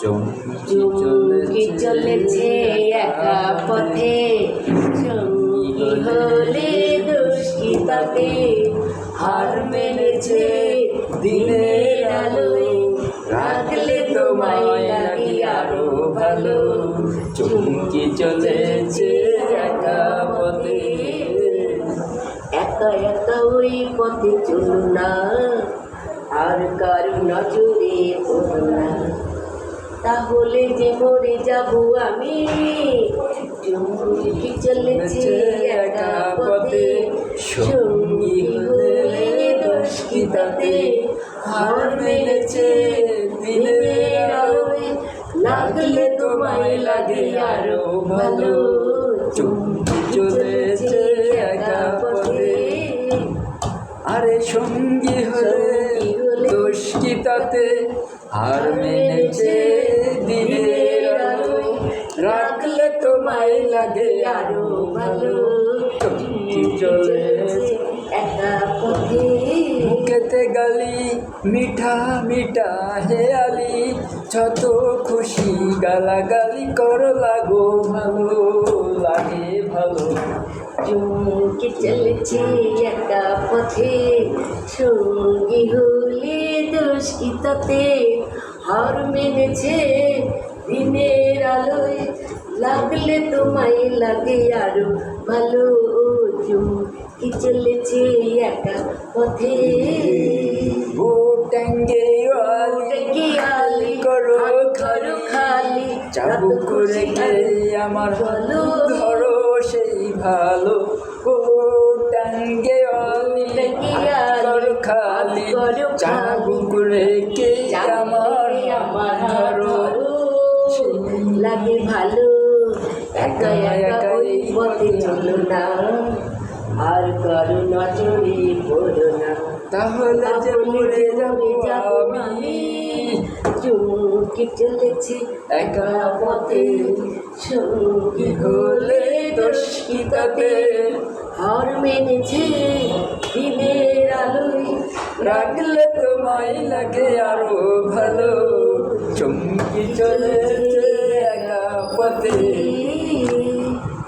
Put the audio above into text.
চুমকি চলেছে একা পথে, সঙ্গী হলে দোষ কি তাতে? হার মেনেছে দিনের আলোয়, রাখলে তোমায় লাগে আরো ভালো। চুমকি চলেছে একা পথে, একা একা ওই পথে চলো না, আর কারো নজরে পড়ো না, তাহলে যে মরে যাবো আমি। চুমকি চলেছে একা পথে, সঙ্গী হলে দোষ কি তাতে? হার মেনেছে দিনের আলোয়, লাগলে তোমায় লাগে আরো ভালো। চুমকি চলেছে একা পথে, আরে সঙ্গী হলে দোষ কি তাতে? হার মেনেছে দিনের আলোয়, রাখলে তোমায় লাগে আরো ভালো। চুমকি চলেছে একা পথে, মুখেতে গালি মিঠা মিঠা হেয়ালি, যত খুশি গালাগালি করো লাগো ভালো, লাগে ভালো। চুমকি চলেছে একা পথে, সঙ্গী হলে দোষ কি তাতে? হার মেনেছে দিনের আলোয়, লাগলে তোমায় লাগে আরো ভালো। চুমকি চলেছে একা পথে, ও ট্যাঙ্গে আলি করো খারো খালি, চাবুক করে আমার ভালো ধরো সেই ভালো। ও টাঙ্গে আলি করো খালি, চাবুক রেখে আমার ধরো লাগে ভালো। একা একা ওই পথে চলো না, আর কারো নজরে পড়ো না, তাহলে যে মরে যাবো আমি। চুমকি চলেছে একা পথে, সঙ্গী হলে দোষ কি তাতে? হার মেনেছে দিনের আলোয়, রাখলে তোমায় লাগে আরো ভালো। চুমকি চলেছে একা পথে।